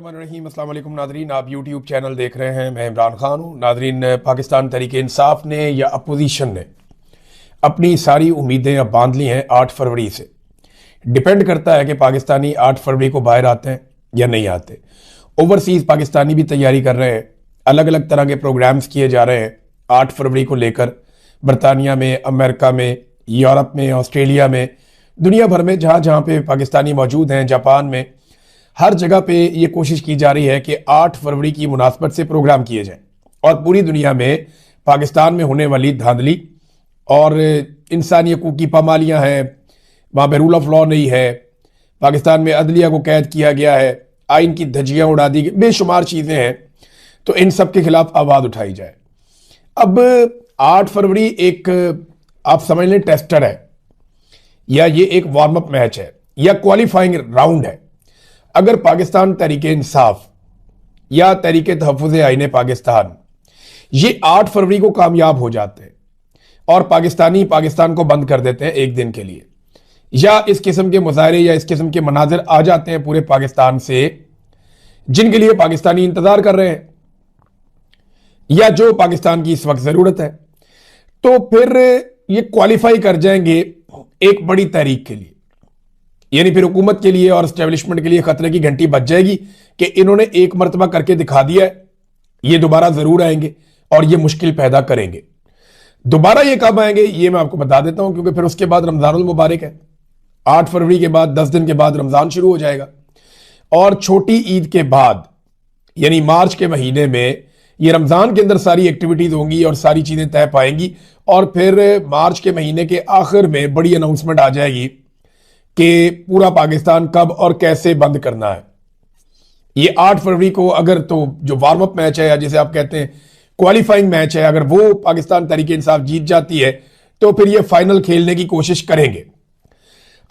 बिस्मिल्लाहिर्रहमानिर्रहीम। अस्सलाम वालेकुम नादरीन, आप यूट्यूब चैनल देख रहे हैं। मैं इमरान खान हूँ। नादरीन, पाकिस्तान तहरीक इंसाफ ने या अपोजिशन ने अपनी सारी उम्मीदें अब बांध ली हैं 8 फरवरी से। डिपेंड करता है कि पाकिस्तानी 8 फरवरी को बाहर आते हैं या नहीं आते। ओवरसीज़ पाकिस्तानी भी तैयारी कर रहे हैं, अलग अलग तरह के प्रोग्राम्स किए जा रहे हैं 8 फरवरी को लेकर। बरतानिया में, अमेरिका में, यूरोप में, ऑस्ट्रेलिया में, दुनिया भर में जहाँ जहाँ पे पाकिस्तानी मौजूद हैं, जापान में, हर जगह पे ये कोशिश की जा रही है कि 8 फरवरी की मुनासबत से प्रोग्राम किए जाएं और पूरी दुनिया में पाकिस्तान में होने वाली धांधली और इंसानी हकूक़ की पामालियाँ हैं, वहाँ पे रूल ऑफ लॉ नहीं है, पाकिस्तान में अदलिया को कैद किया गया है, आइन की धज्जियाँ उड़ा दी गई, बेशुमार चीज़ें हैं, तो इन सब के खिलाफ आवाज़ उठाई जाए। अब 8 फरवरी एक आप समझ लें टेस्टर है, या ये एक वार्म अप मैच है, या क्वालिफाइंग राउंड है। अगर पाकिस्तान तहरीक इंसाफ या तहरीक तहफ़्फ़ुज़ आईन पाकिस्तान ये 8 फरवरी को कामयाब हो जाते हैं और पाकिस्तान को बंद कर देते हैं एक दिन के लिए, या इस किस्म के मुजाहरे या इस किस्म के मनाजिर आ जाते हैं पूरे पाकिस्तान से जिनके लिए पाकिस्तानी इंतजार कर रहे हैं या जो पाकिस्तान की इस वक्त जरूरत है, तो फिर ये क्वालिफाई कर जाएंगे एक बड़ी तहरीक के लिए। यानी फिर हुकूमत के लिए और एस्टेब्लिशमेंट के लिए खतरे की घंटी बज जाएगी कि इन्होंने एक मरतबा करके दिखा दिया है, ये दोबारा जरूर आएंगे और ये मुश्किल पैदा करेंगे। दोबारा ये कब आएंगे ये मैं आपको बता देता हूं, क्योंकि फिर उसके बाद रमजानुल मुबारक है। 8 फरवरी के बाद 10 दिन के बाद रमजान शुरू हो जाएगा और छोटी ईद के बाद यानी मार्च के महीने में ये रमजान के अंदर सारी एक्टिविटीज होंगी और सारी चीजें तय पाएंगी और फिर मार्च के महीने के आखिर में बड़ी अनाउंसमेंट आ जाएगी कि पूरा पाकिस्तान कब और कैसे बंद करना है। ये 8 फरवरी को अगर तो जो वार्म अप मैच है या जिसे आप कहते हैं क्वालिफाइंग मैच है, अगर वो पाकिस्तान तहरीक इंसाफ जीत जाती है तो फिर ये फाइनल खेलने की कोशिश करेंगे।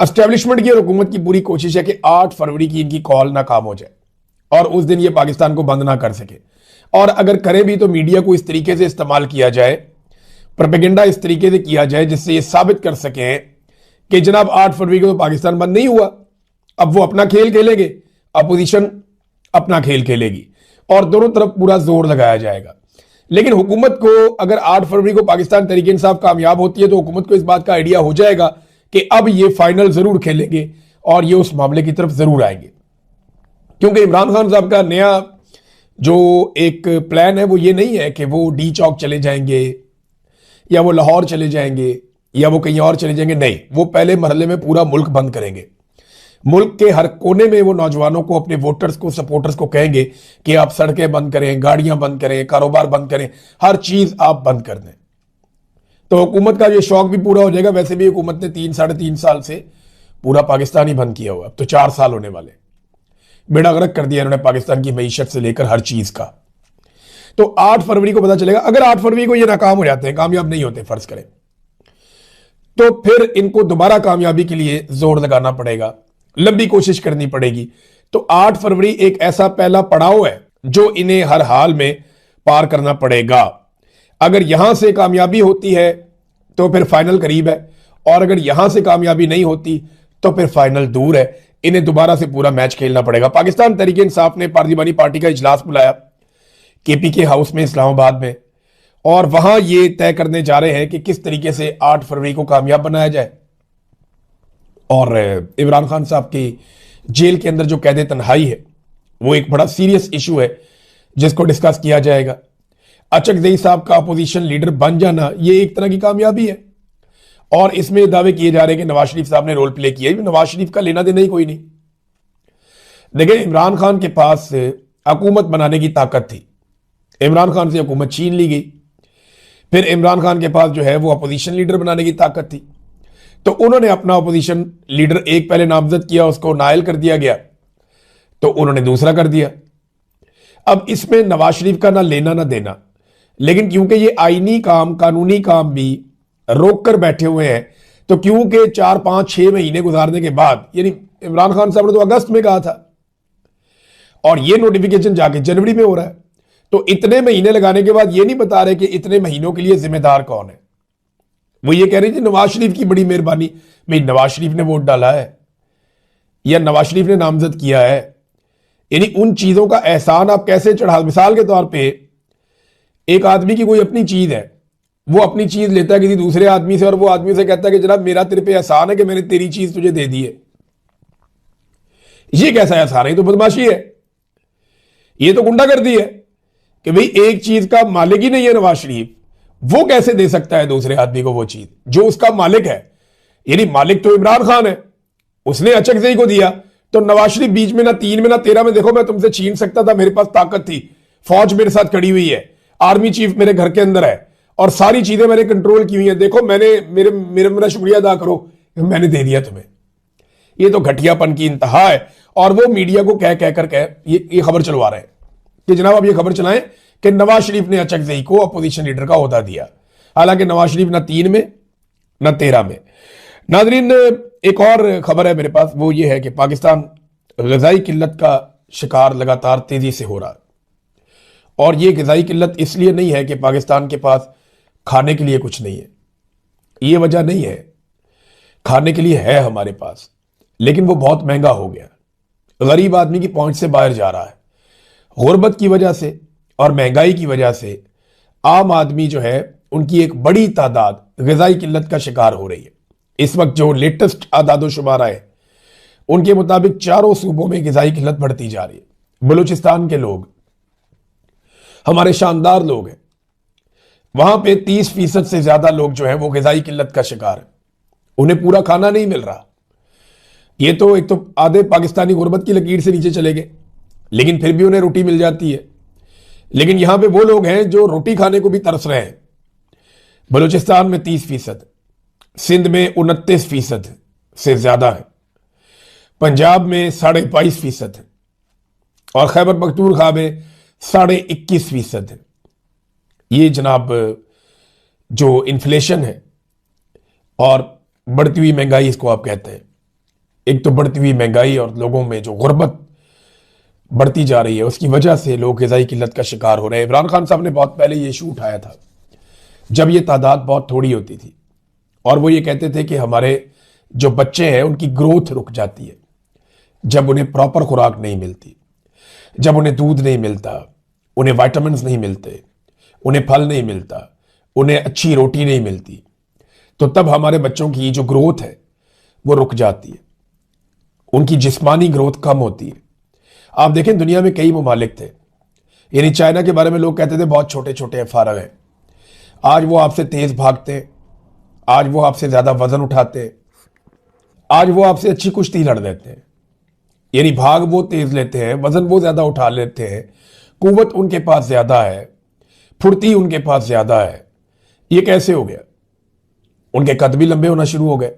एस्टेब्लिशमेंट की और हुकूमत की पूरी कोशिश है कि 8 फरवरी की इनकी कॉल नाकाम हो जाए और उस दिन ये पाकिस्तान को बंद ना कर सके, और अगर करें भी तो मीडिया को इस तरीके से इस्तेमाल किया जाए, प्रोपेगेंडा इस तरीके से किया जाए जिससे ये साबित कर सकें कि जनाब 8 फरवरी को तो पाकिस्तान बंद नहीं हुआ, अब वो अपना खेल खेलेंगे, अपोजिशन अपना खेल खेलेगी और दोनों तरफ पूरा जोर लगाया जाएगा। लेकिन हुकूमत को अगर 8 फरवरी को पाकिस्तान तहरीक इंसाफ कामयाब होती है तो हुकूमत को इस बात का आइडिया हो जाएगा कि अब ये फाइनल जरूर खेलेंगे और ये उस मामले की तरफ जरूर आएंगे, क्योंकि इमरान खान साहब का नया जो एक प्लान है वो ये नहीं है कि वो डी चौक चले जाएंगे या वो लाहौर चले जाएंगे या वो कहीं और चले जाएंगे। नहीं, वो पहले मरहले में पूरा मुल्क बंद करेंगे। मुल्क के हर कोने में वो नौजवानों को, अपने वोटर्स को, सपोर्टर्स को कहेंगे कि आप सड़कें बंद करें, गाड़ियां बंद करें, कारोबार बंद करें, हर चीज आप बंद कर दें। तो हुकूमत का ये शौक भी पूरा हो जाएगा। वैसे भी हुकूमत ने 3-3.5 साल से पूरा पाकिस्तान ही बंद किया हुआ, अब तो 4 साल होने वाले। बेड़ा गर्क कर दिया इन्होंने पाकिस्तान की मईशत से लेकर हर चीज का। तो 8 फरवरी को पता चलेगा। अगर 8 फरवरी को ये नाकाम हो जाते हैं, कामयाब नहीं होते फर्ज करें, तो फिर इनको दोबारा कामयाबी के लिए जोर लगाना पड़ेगा, लंबी कोशिश करनी पड़ेगी। तो 8 फरवरी एक ऐसा पहला पड़ाव है जो इन्हें हर हाल में पार करना पड़ेगा। अगर यहां से कामयाबी होती है तो फिर फाइनल करीब है, और अगर यहां से कामयाबी नहीं होती तो फिर फाइनल दूर है। इन्हें दोबारा से पूरा मैच खेलना पड़ेगा। पाकिस्तान तहरीक इंसाफ ने पार्लिमानी पार्टी का इजलास बुलाया केपीके हाउस में इस्लामाबाद में, और वहां ये तय करने जा रहे हैं कि किस तरीके से 8 फरवरी को कामयाब बनाया जाए। और इमरान खान साहब की जेल के अंदर जो कैद तन्हाई है वो एक बड़ा सीरियस इशू है जिसको डिस्कस किया जाएगा। अचकजई साहब का अपोजिशन लीडर बन जाना ये एक तरह की कामयाबी है, और इसमें दावे किए जा रहे हैं कि नवाज शरीफ साहब ने रोल प्ले किया। नवाज शरीफ का लेना देना ही कोई नहीं। देखिए, इमरान खान के पास हुकूमत बनाने की ताकत थी, इमरान खान से हुकूमत छीन ली गई। फिर इमरान खान के पास जो है वो अपोजिशन लीडर बनाने की ताकत थी, तो उन्होंने अपना अपोजिशन लीडर एक पहले नामजद किया, उसको नायल कर दिया गया, तो उन्होंने दूसरा कर दिया। अब इसमें नवाज शरीफ का ना लेना ना देना, लेकिन क्योंकि ये आईनी काम, कानूनी काम भी रोक कर बैठे हुए हैं, तो क्योंकि 4-5-6 महीने गुजारने के बाद, यानी इमरान खान साहब ने तो अगस्त में कहा था और ये नोटिफिकेशन जाके जनवरी में हो रहा है, तो इतने महीने लगाने के बाद ये नहीं बता रहे कि इतने महीनों के लिए जिम्मेदार कौन है। वो ये कह रहे थे नवाज शरीफ की बड़ी मेहरबानी। भाई, नवाज शरीफ ने वोट डाला है या नवाज शरीफ ने नामजद किया है यानी उन चीजों का एहसान आप कैसे चढ़ा, मिसाल के तौर पे एक आदमी की कोई अपनी चीज है, वो अपनी चीज लेता है किसी दूसरे आदमी से और वो आदमी से कहता है कि जनाब मेरा तेरे पे एहसान है कि मैंने तेरी चीज तुझे दे दी है। ये कैसा एहसान है? ये तो बदमाशी है, ये तो गुंडागर्दी है कि भाई एक चीज का मालिक ही नहीं है नवाज शरीफ, वो कैसे दे सकता है दूसरे आदमी को वो चीज जो उसका मालिक है। यानी मालिक तो इमरान खान है, उसने अचकजई को दिया, तो नवाज शरीफ बीच में ना 3 में ना 13 में, देखो मैं तुमसे छीन सकता था, मेरे पास ताकत थी, फौज मेरे साथ खड़ी हुई है, आर्मी चीफ मेरे घर के अंदर है और सारी चीजें मैंने कंट्रोल की हुई है, देखो मैंने मेरे मेरे मेरा शुक्रिया अदा करो, मैंने दे दिया तुम्हें। ये तो घटियापन की इंतहा है। और वो मीडिया को कह कहकर कह ये खबर चलवा रहे हैं कि जनाब आप ये खबर चलाएं कि नवाज शरीफ ने अचकजई को अपोजिशन लीडर का ओहदा दिया, हालांकि नवाज शरीफ ना 3 में ना 13 में। नाजरीन, एक और खबर है मेरे पास, वो ये है कि पाकिस्तान ग़िज़ाई किल्लत का शिकार लगातार तेजी से हो रहा है। और ये ग़िज़ाई किल्लत इसलिए नहीं है कि पाकिस्तान के पास खाने के लिए कुछ नहीं है, ये वजह नहीं है। खाने के लिए है हमारे पास, लेकिन वो बहुत महंगा हो गया, गरीब आदमी की पहुंच से बाहर जा रहा है। गुर्बत की वजह से और महंगाई की वजह से आम आदमी जो है उनकी एक बड़ी तादाद ग़िज़ाई किल्लत का शिकार हो रही है। इस वक्त जो लेटेस्ट आदादो शुमार है उनके मुताबिक चारों सूबों में ग़िज़ाई किल्लत बढ़ती जा रही है। बलूचिस्तान के लोग हमारे शानदार लोग हैं, वहां पे 30% से ज्यादा लोग जो है वो ग़िज़ाई किल्लत का शिकार है, उन्हें पूरा खाना नहीं मिल रहा। ये तो एक तो आधे पाकिस्तानी गुर्बत की लकीर से नीचे चले गए, लेकिन फिर भी उन्हें रोटी मिल जाती है। लेकिन यहां पे वो लोग हैं जो रोटी खाने को भी तरस रहे हैं। बलूचिस्तान में 30%, सिंध में 29% से ज्यादा है, पंजाब में 22.5% है और खैबर पख्तूनख्वा में 21.5% है। ये जनाब जो इन्फ्लेशन है और बढ़ती हुई महंगाई इसको आप कहते हैं। एक तो बढ़ती हुई महंगाई और लोगों में जो गुर्बत बढ़ती जा रही है, उसकी वजह से लोग ग़िज़ाई किल्लत का शिकार हो रहे हैं। इमरान खान साहब ने बहुत पहले ये इशू उठाया था जब ये तादाद बहुत थोड़ी होती थी, और वो ये कहते थे कि हमारे जो बच्चे हैं उनकी ग्रोथ रुक जाती है जब उन्हें प्रॉपर खुराक नहीं मिलती, जब उन्हें दूध नहीं मिलता, उन्हें विटामिन नहीं मिलते, उन्हें फल नहीं मिलता, उन्हें अच्छी रोटी नहीं मिलती, तो तब हमारे बच्चों की जो ग्रोथ है वो रुक जाती है, उनकी जिस्मानी ग्रोथ कम होती है। आप देखें दुनिया में कई ममालिक थे, यानी चाइना के बारे में लोग कहते थे बहुत छोटे छोटे फारग हैं, आज वो आपसे तेज भागते, आज वो आपसे ज्यादा वजन उठाते, आज वो आपसे अच्छी कुश्ती लड़ लेते हैं। यानी भाग वो तेज लेते हैं, वजन वो ज्यादा उठा लेते हैं, कुव्वत उनके पास ज्यादा है, फुर्ती उनके पास ज्यादा है। ये कैसे हो गया? उनके कद भी लंबे होना शुरू हो गए।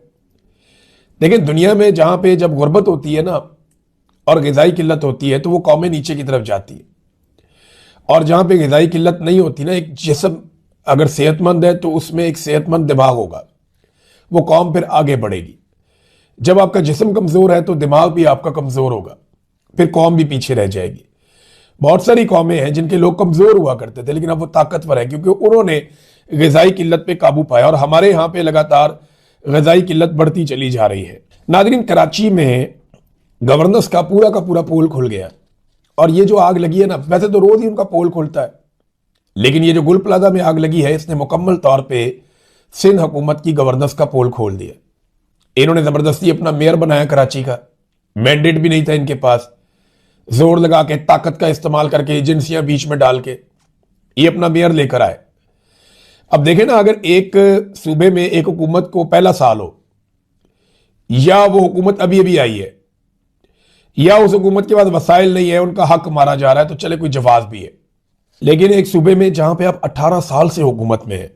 लेकिन दुनिया में जहां पे जब गुर्बत होती है ना और ग़िज़ाई किल्लत होती है तो वो कौमें नीचे की तरफ जाती है, और जहां पे ग़िज़ाई किल्लत नहीं होती ना, एक जिस्म अगर सेहतमंद है तो उसमें एक सेहतमंद दिमाग होगा, वो कौम फिर आगे बढ़ेगी। जब आपका जिस्म कमजोर है तो दिमाग भी आपका कमजोर होगा, फिर कौम भी पीछे रह जाएगी। बहुत सारी कौमें हैं जिनके लोग कमजोर हुआ करते थे लेकिन अब वो ताकतवर है क्योंकि उन्होंने ग़िज़ाई किल्लत पे काबू पाया, और हमारे यहाँ पे लगातार ग़िज़ाई किल्लत बढ़ती चली जा रही है। नाज़रीन, कराची में गवर्नर्स का पूरा पोल खुल गया, और ये जो आग लगी है ना, वैसे तो रोज ही उनका पोल खुलता है, लेकिन ये जो गुल प्लाजा में आग लगी है इसने मुकम्मल तौर पे सिंध हुकूमत की गवर्नर्स का पोल खोल दिया। इन्होंने जबरदस्ती अपना मेयर बनाया कराची का, मैंडेट भी नहीं था इनके पास, जोर लगा के ताकत का इस्तेमाल करके एजेंसियां बीच में डाल के ये अपना मेयर लेकर आए। अब देखें ना, अगर एक सूबे में एक हुकूमत को पहला साल हो, या वो हुकूमत अभी अभी आई है, या उस हुकूमत के पास वसाइल नहीं है, उनका हक मारा जा रहा है, तो चले कोई जवाब भी है। लेकिन एक सूबे में जहां पे आप 18 साल से हुकूमत में है,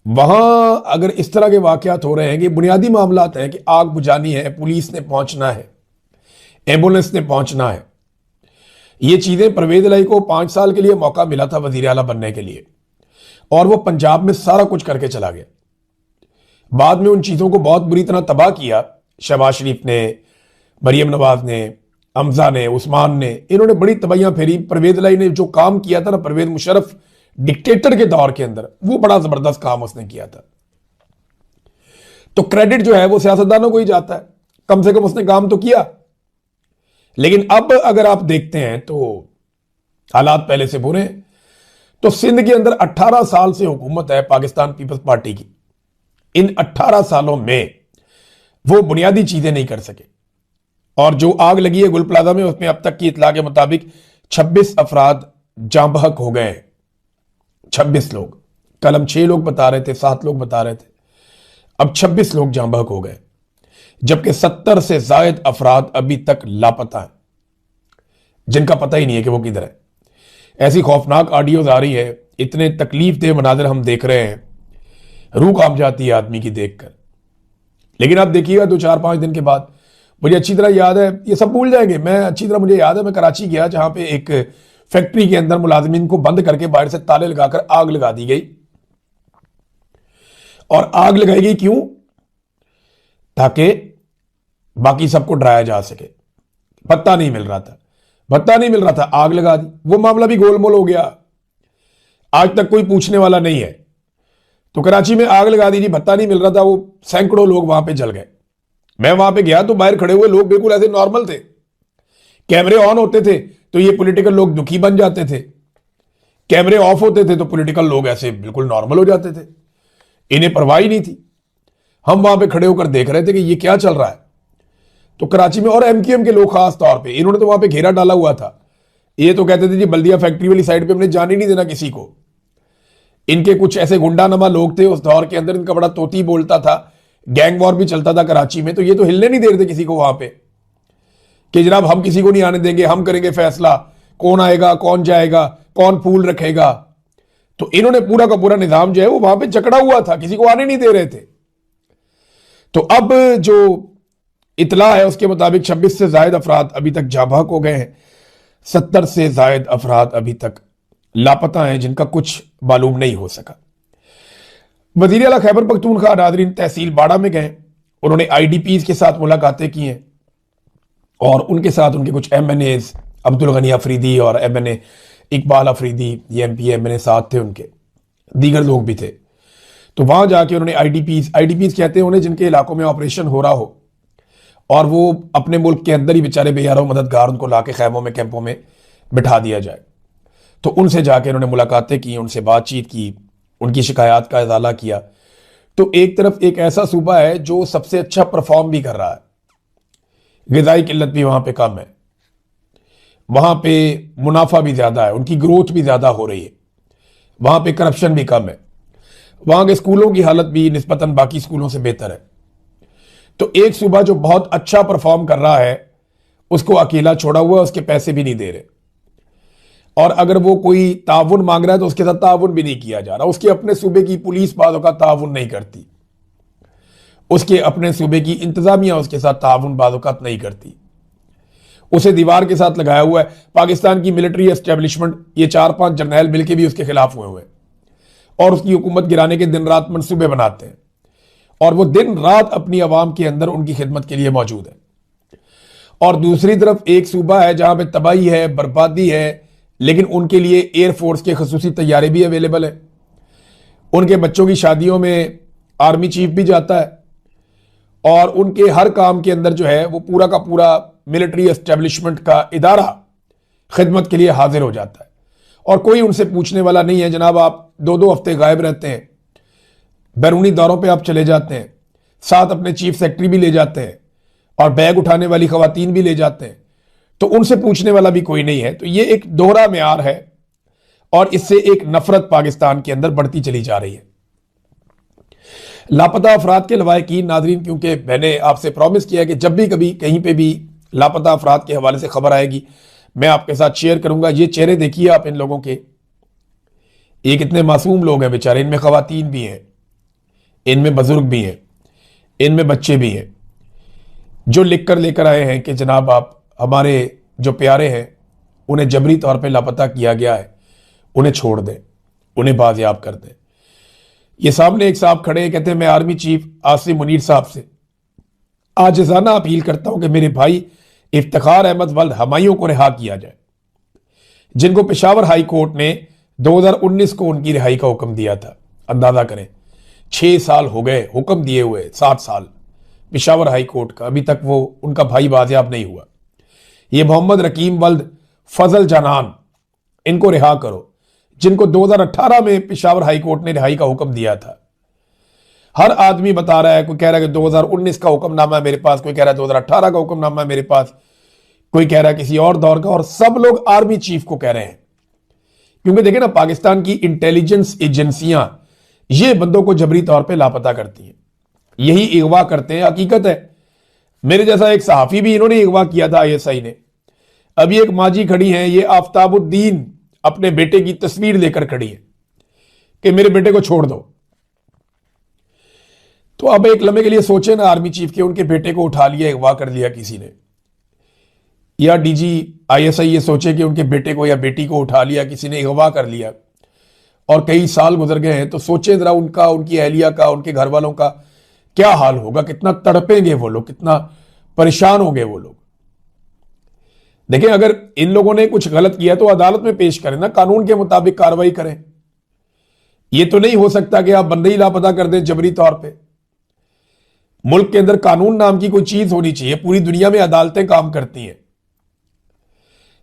वहां अगर इस तरह के वाकयात हो रहे हैं कि बुनियादी मामलात हैं कि आग बुझानी है, पुलिस ने पहुंचना है, एम्बुलेंस ने पहुंचना है, ये चीजें परवेज इलाही को 5 साल के लिए मौका मिला था वजीर आला बनने के लिए, और वो पंजाब में सारा कुछ करके चला गया। बाद में उन चीजों को बहुत बुरी तरह तबाह किया शहबाज शरीफ ने, मरियम नवाज ने, हमजा ने, उस्मान ने, इन्होंने बड़ी तबाहियां फेरी। परवेज इलाही ने जो काम किया था ना, परवेज मुशर्रफ डिक्टेटर के दौर के अंदर, वो बड़ा जबरदस्त काम उसने किया था। तो क्रेडिट जो है वो सियासतदानों को ही जाता है, कम से कम उसने काम तो किया। लेकिन अब अगर आप देखते हैं तो हालात पहले से बुरे हैं। तो सिंध के अंदर 18 साल से हुकूमत है पाकिस्तान पीपल्स पार्टी की। इन 18 सालों में वो बुनियादी चीजें नहीं कर सके, और जो आग लगी है गुल प्लाजा में, उसमें अब तक की इतला के मुताबिक 26 अफराद जाँ बहक हो गए हैं। 26 लोग, कल हम 6 लोग बता रहे थे, 7 लोग बता रहे थे, अब 26 लोग जाँ बहक हो गए, जबकि 70 से जायद अफराद अभी तक लापता हैं, जिनका पता ही नहीं है कि वो किधर है। ऐसी खौफनाक ऑडियोज आ रही है, इतने तकलीफ दे मनाजर हम देख रहे हैं, रूह कांप जाती है आदमी की देखकर। लेकिन आप देखिएगा 2-4-5 दिन के बाद, मुझे अच्छी तरह याद है, ये सब भूल जाएंगे, मैं अच्छी तरह मुझे याद है, मैं कराची गया जहां पे एक फैक्ट्री के अंदर मुलाजिमीन को बंद करके बाहर से ताले लगाकर आग लगा दी गई। और आग लगाई गई क्यों? ताकि बाकी सबको डराया जा सके। भत्ता नहीं मिल रहा था, भत्ता नहीं मिल रहा था, आग लगा दी। वो मामला भी गोलमोल हो गया, आज तक कोई पूछने वाला नहीं है। तो कराची में आग लगा दी जी, भत्ता नहीं मिल रहा था, वो सैकड़ों लोग वहां पे जल गए। मैं वहां पे गया तो बाहर खड़े हुए लोग बिल्कुल ऐसे नॉर्मल थे, कैमरे ऑन होते थे तो ये पॉलिटिकल लोग दुखी बन जाते थे, कैमरे ऑफ होते थे तो पॉलिटिकल लोग ऐसे बिल्कुल नॉर्मल हो जाते थे, इन्हें परवाह ही नहीं थी। हम वहां पे खड़े होकर देख रहे थे कि ये क्या चल रहा है। तो कराची में, और एमक्यूएम के लोग खास तौर पे, इन्होंने तो वहां पे घेरा डाला हुआ था। ये तो कहते थे जी बल्दिया फैक्ट्री वाली साइड पे हमने जाने नहीं देना किसी को। इनके कुछ ऐसे गुंडानमा लोग थे उस दौर के अंदर, इनका बड़ा तोती बोलता था, गैंग वॉर भी चलता था कराची में, तो ये तो हिलने नहीं दे रहे थे किसी को वहां पे कि जनाब हम किसी को नहीं आने देंगे, हम करेंगे फैसला, कौन आएगा कौन जाएगा, कौन फूल रखेगा। तो इन्होंने पूरा का पूरा निजाम जो है वो वहां पे जकड़ा हुआ था, किसी को आने नहीं दे रहे थे। तो अब जो इतला है उसके मुताबिक 26 से जायद अफराद अभी तक जाँ बहक हो गए हैं, 70 से जायद अफराद अभी तक लापता हैं, जिनका कुछ मालूम नहीं हो सका। वज़ीर आला खैबर पख्तूनख्वा नाज़रीन तहसील बाड़ा में गए, उन्होंने आईडीपीज के साथ मुलाकातें की हैं और उनके साथ उनके कुछ एमएनएज, अब्दुल गनी अफरीदी और एमएनए इकबाल अफरीदी, ये एमपी एमएनए साथ थे, उनके दीगर लोग भी थे। तो वहां जाके उन्होंने आईडीपीज कहते हैं उन्हें जिनके इलाकों में ऑपरेशन हो रहा हो और वो अपने मुल्क के अंदर ही बेचारे बेयारों मददगार, उनको लाके खैमों में कैंपों में बिठा दिया जाए। तो उनसे जाके उन्होंने मुलाकातें की, उनसे बातचीत की, उनकी शिकायत का इजाला किया। तो एक तरफ एक ऐसा सूबा है जो सबसे अच्छा परफॉर्म भी कर रहा है, ग़िज़ाई किल्लत भी वहां पे कम है, वहां पे मुनाफा भी ज्यादा है, उनकी ग्रोथ भी ज्यादा हो रही है, वहां पे करप्शन भी कम है, वहां के स्कूलों की हालत भी निस्बतन बाकी स्कूलों से बेहतर है। तो एक सूबा जो बहुत अच्छा परफॉर्म कर रहा है उसको अकेला छोड़ा हुआ, उसके पैसे भी नहीं दे रहे, और अगर वो कोई ताउन मांग रहा है तो उसके साथ ताउन भी नहीं किया जा रहा। उसके अपने सूबे की पुलिस बाज़ों का ताउन नहीं करती, उसके अपने सूबे की इंतजामिया उसके साथ ताउन बाज़ों का नहीं करती, उसे दीवार के साथ लगाया हुआ है। पाकिस्तान की मिलिट्री एस्टेब्लिशमेंट, ये 4-5 जर्नैल मिलकर भी उसके खिलाफ हुए हुए और उसकी हुकूमत गिराने के दिन रात मंसूबे बनाते हैं, और वो दिन रात अपनी आवाम के अंदर उनकी खिदमत के लिए मौजूद है। और दूसरी तरफ एक सूबा है जहां पे तबाही है, बर्बादी है, लेकिन उनके लिए एयरफोर्स के खसूसी तैयारे भी अवेलेबल है, उनके बच्चों की शादियों में आर्मी चीफ भी जाता है, और उनके हर काम के अंदर जो है वो पूरा का पूरा मिलिट्री एस्टेब्लिशमेंट का इदारा खिदमत के लिए हाजिर हो जाता है, और कोई उनसे पूछने वाला नहीं है। जनाब आप 2-2 हफ्ते गायब रहते हैं, बैरूनी दौरों पे आप चले जाते हैं, साथ अपने चीफ सेक्रेटरी भी ले जाते हैं और बैग उठाने वाली खवातीन भी ले जाते हैं, तो उनसे पूछने वाला भी कोई नहीं है। तो ये एक दोहरा मेयार है और इससे एक नफरत पाकिस्तान के अंदर बढ़ती चली जा रही है। लापता अफराद के लवाहिकीन नाज़रीन, क्योंकि मैंने आपसे प्रॉमिस किया कि जब भी कभी कहीं पे भी लापता अफराद के हवाले से खबर आएगी मैं आपके साथ शेयर करूंगा। ये चेहरे देखिए आप इन लोगों के, ये कितने मासूम लोग हैं बेचारे, इनमें खवातीन भी हैं, इनमें बुजुर्ग भी हैं, इनमें बच्चे भी हैं, जो लिख कर लेकर आए हैं कि जनाब आप हमारे जो प्यारे हैं उन्हें जबरी तौर पे लापता किया गया है, उन्हें छोड़ दें, उन्हें बाजियाब कर दें। ये सामने एक साहब खड़े हैं, कहते हैं मैं आर्मी चीफ आसिम मुनीर साहब से आजिज़ाना अपील करता हूं कि मेरे भाई इफ्तिखार अहमद वल्द हमायूं को रिहा किया जाए, जिनको पेशावर हाई कोर्ट ने 2019 को उनकी रिहाई का हुक्म दिया था। अंदाजा करें 6 साल हो गए हुक्म दिए हुए, 7 साल पेशावर हाई कोर्ट का, अभी तक वो उनका भाई बाजियाब नहीं हुआ। ये मोहम्मद रकीम वल्द फजल जनान, इनको रिहा करो, जिनको 2018 में पेशावर हाई कोर्ट ने रिहाई का हुक्म दिया था। हर आदमी बता रहा है, कोई कह रहा है कि 2019 का हुक्मनामा है मेरे पास, कोई कह रहा है 2018 का हुक्मनामा है मेरे पास, कोई कह रहा है किसी और दौर का, और सब लोग आर्मी चीफ को कह रहे हैं। क्योंकि देखें ना, पाकिस्तान की इंटेलिजेंस एजेंसियां ये बंदों को जबरी तौर पे लापता करती हैं, यही अगवा करते हैं। हकीकत है, मेरे जैसा एक सहाफी भी इन्होंने अगवा किया था ISI ने। अभी एक माजी खड़ी हैं, ये आफ्ताबुद्दीन, अपने बेटे की तस्वीर लेकर खड़ी है कि मेरे बेटे को छोड़ दो। तो अब एक लम्हे के लिए सोचे ना आर्मी चीफ के, उनके बेटे को उठा लिया, अगवा कर लिया किसी ने, या DG ISI ये सोचे कि उनके बेटे को या बेटी को उठा लिया किसी ने, अगवा कर लिया, और कई साल गुजर गए हैं। तो सोचे जरा उनका, उनकी अहलिया का, उनके घर वालों का क्या हाल होगा, कितना तड़पेंगे वो लोग, कितना परेशान होंगे वो लोग। देखें, अगर इन लोगों ने कुछ गलत किया तो अदालत में पेश करें ना, कानून के मुताबिक कार्रवाई करें। यह तो नहीं हो सकता कि आप बंदे ही लापता कर दें जबरी तौर पे। मुल्क के अंदर कानून नाम की कोई चीज होनी चाहिए। पूरी दुनिया में अदालतें काम करती हैं।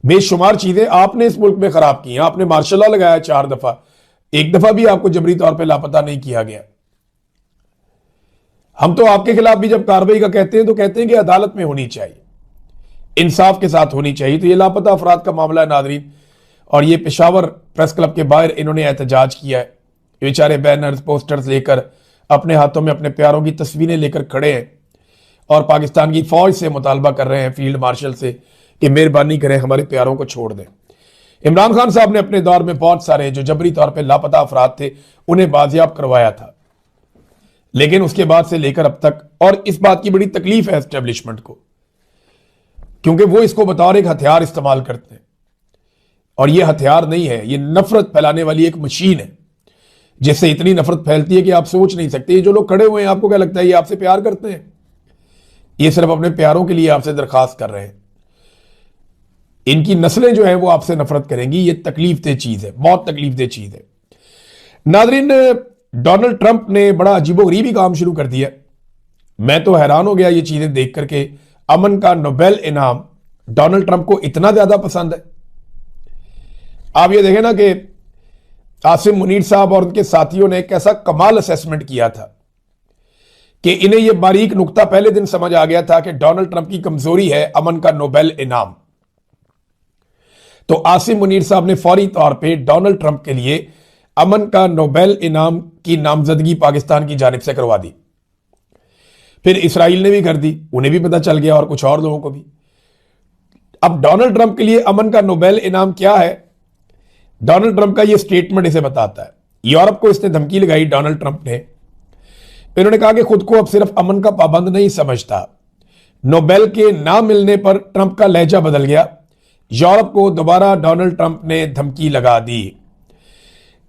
बेशुमार चीजें आपने इस मुल्क में खराब की हैं। आपने मार्शल लॉ लगाया 4 दफा, एक दफा भी आपको जबरी तौर पे लापता नहीं किया गया। हम तो आपके खिलाफ भी जब कार्रवाई का कहते हैं तो कहते हैं कि अदालत में होनी चाहिए, इंसाफ के साथ होनी चाहिए। तो ये लापता अफराद का मामला है नादरीन, और ये पेशावर प्रेस क्लब के बाहर इन्होंने एहतजाज किया है। बेचारे बैनर्स, पोस्टर्स लेकर, अपने हाथों में अपने प्यारों की तस्वीरें लेकर खड़े हैं और पाकिस्तान की फौज से मुतालबा कर रहे हैं, फील्ड मार्शल से, कि मेहरबानी करें, हमारे प्यारों को छोड़ दें। इमरान खान साहब ने अपने दौर में बहुत सारे जो जबरी तौर पर लापता अफराद थे उन्हें बाजियाब करवाया था, लेकिन उसके बाद से लेकर अब तक, और इस बात की बड़ी तकलीफ है एस्टेब्लिशमेंट को, क्योंकि वो इसको बतौर एक हथियार इस्तेमाल करते हैं। और ये हथियार नहीं है, ये नफरत फैलाने वाली एक मशीन है, जिससे इतनी नफरत फैलती है कि आप सोच नहीं सकते। ये जो लोग खड़े हुए हैं, आपको क्या लगता है ये आपसे प्यार करते हैं? ये सिर्फ अपने प्यारों के लिए आपसे दरखास्त कर रहे हैं। इनकी नस्लें जो है वो आपसे नफरत करेंगी। ये तकलीफ दे चीज है, बहुत तकलीफ दे चीज है। नादरीन, डोनाल्ड ट्रंप ने बड़ा अजीबोगरीबी काम शुरू कर दिया। मैं तो हैरान हो गया ये चीजें देख करके। अमन का नोबेल इनाम डोनाल्ड ट्रंप को इतना ज्यादा पसंद है। आप ये देखें ना कि आसिम मुनीर साहब और उनके साथियों ने कैसा कमाल असेसमेंट किया था कि इन्हें यह बारीक नुक्ता पहले दिन समझ आ गया था कि डोनाल्ड ट्रंप की कमजोरी है अमन का नोबेल इनाम। तो आसिम मुनीर साहब ने फौरी तौर पे डोनाल्ड ट्रंप के लिए अमन का नोबेल इनाम की नामजदगी पाकिस्तान की जानिब से करवा दी। फिर इसराइल ने भी कर दी, उन्हें भी पता चल गया, और कुछ और लोगों को भी। अब डोनाल्ड ट्रंप के लिए अमन का नोबेल इनाम क्या है? डोनाल्ड ट्रंप का यह स्टेटमेंट इसे बताता है। यूरोप को इसने धमकी लगाई डोनाल्ड ट्रंप ने। इन्होंने कहा कि खुद को अब सिर्फ अमन का पाबंद नहीं समझता। नोबेल के ना मिलने पर ट्रंप का लहजा बदल गया। यूरोप को दोबारा डोनाल्ड ट्रंप ने धमकी लगा दी।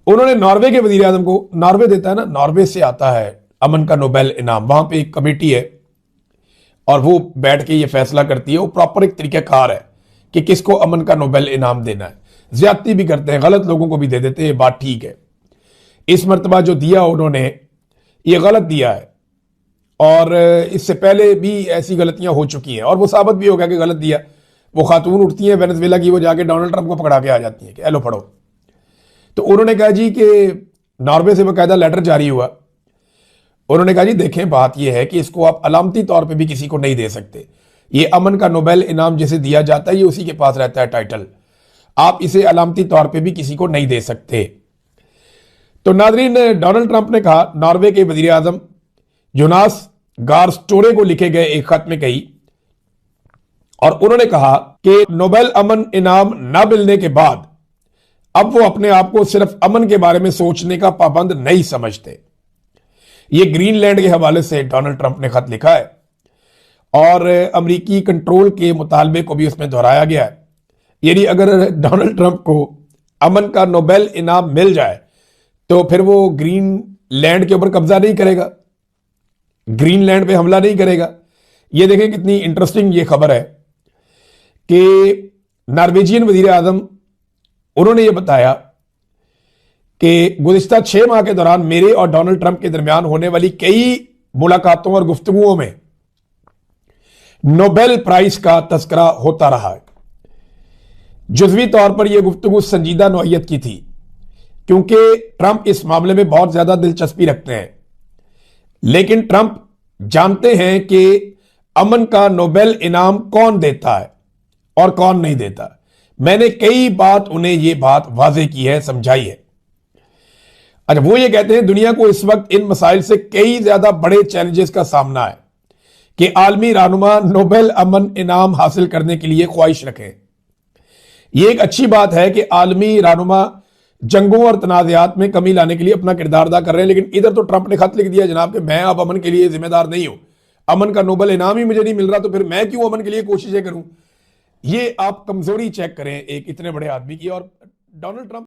उन्होंने नॉर्वे के वजीर आजम को, नॉर्वे देता है ना, नॉर्वे से आता है अमन का नोबेल इनाम, वहां पे एक कमेटी है और वो बैठ के ये फैसला करती है। वो प्रॉपर एक तरीकाकार है कि किसको अमन का नोबेल इनाम देना है। ज्यादती भी करते हैं, गलत लोगों को भी दे देते हैं, बात ठीक है। इस मर्तबा जो दिया उन्होंने ये गलत दिया है, और इससे पहले भी ऐसी गलतियां हो चुकी हैं और वो साबित भी हो गया कि गलत दिया। वो खातून उठती हैं वेनेजुएला की, वो जाके डोनाल्ड ट्रंप को पकड़ा के आ जाती हैं कि एलो पढ़ो। तो उन्होंने कहा जी कि नॉर्वे से बाकायदा लेटर जारी हुआ। उन्होंने कहा जी देखें, बात यह है कि इसको आप अलामती तौर पे भी किसी को नहीं दे सकते। ये अमन का नोबेल इनाम जिसे दिया जाता है ये उसी के पास रहता है टाइटल, आप इसे अलामती तौर पे भी किसी को नहीं दे सकते। तो नादरीन, डोनाल्ड ट्रंप ने कहा, नॉर्वे के वजीर आजम जोनास गार स्टोरे को लिखे गए एक खत में कही, और उन्होंने कहा कि नोबेल अमन इनाम न मिलने के बाद अब वो अपने आप को सिर्फ अमन के बारे में सोचने का पाबंद नहीं समझते। ये ग्रीनलैंड के हवाले से डोनाल्ड ट्रंप ने खत लिखा है और अमेरिकी कंट्रोल के मुतालबे को भी उसमें दोहराया गया है। यानी अगर डोनाल्ड ट्रंप को अमन का नोबेल इनाम मिल जाए तो फिर वो ग्रीनलैंड के ऊपर कब्जा नहीं करेगा, ग्रीनलैंड पे हमला नहीं करेगा। ये देखें कितनी इंटरेस्टिंग ये खबर है कि नॉर्वेजियन वजीर आजम, उन्होंने ये बताया कि गुज़िश्ता 6 माह के दौरान मेरे और डोनाल्ड ट्रंप के दरमियान होने वाली कई मुलाकातों और गुफ्तगुओं में नोबेल प्राइज का तस्करा होता रहा है। जुज़वी तौर पर यह गुफ्तगू संजीदा नौइयत की थी, क्योंकि ट्रंप इस मामले में बहुत ज्यादा दिलचस्पी रखते हैं। लेकिन ट्रंप जानते हैं कि अमन का नोबेल इनाम कौन देता है और कौन नहीं देता। मैंने कई बात उन्हें यह बात वाजे की है, समझाई है। अच्छा, वो ये कहते हैं दुनिया को इस वक्त इन मसाइल से कई ज्यादा बड़े चैलेंजेस का सामना है कि आलमी रहनुमा नोबेल अमन इनाम हासिल करने के लिए ख्वाहिश रखें। यह एक अच्छी बात है कि आलमी रहनुमा जंगों और तनाज़ात में कमी लाने के लिए अपना किरदार अदा कर रहे हैं, लेकिन इधर तो ट्रंप ने खत लिख दिया जनाब कि मैं अब अमन के लिए जिम्मेदार नहीं हूं, अमन का नोबेल इनाम ही मुझे नहीं मिल रहा, तो फिर मैं क्यों अमन के लिए कोशिशें करूं। ये आप कमजोरी चेक करें एक इतने बड़े आदमी की। और डोनाल्ड ट्रंप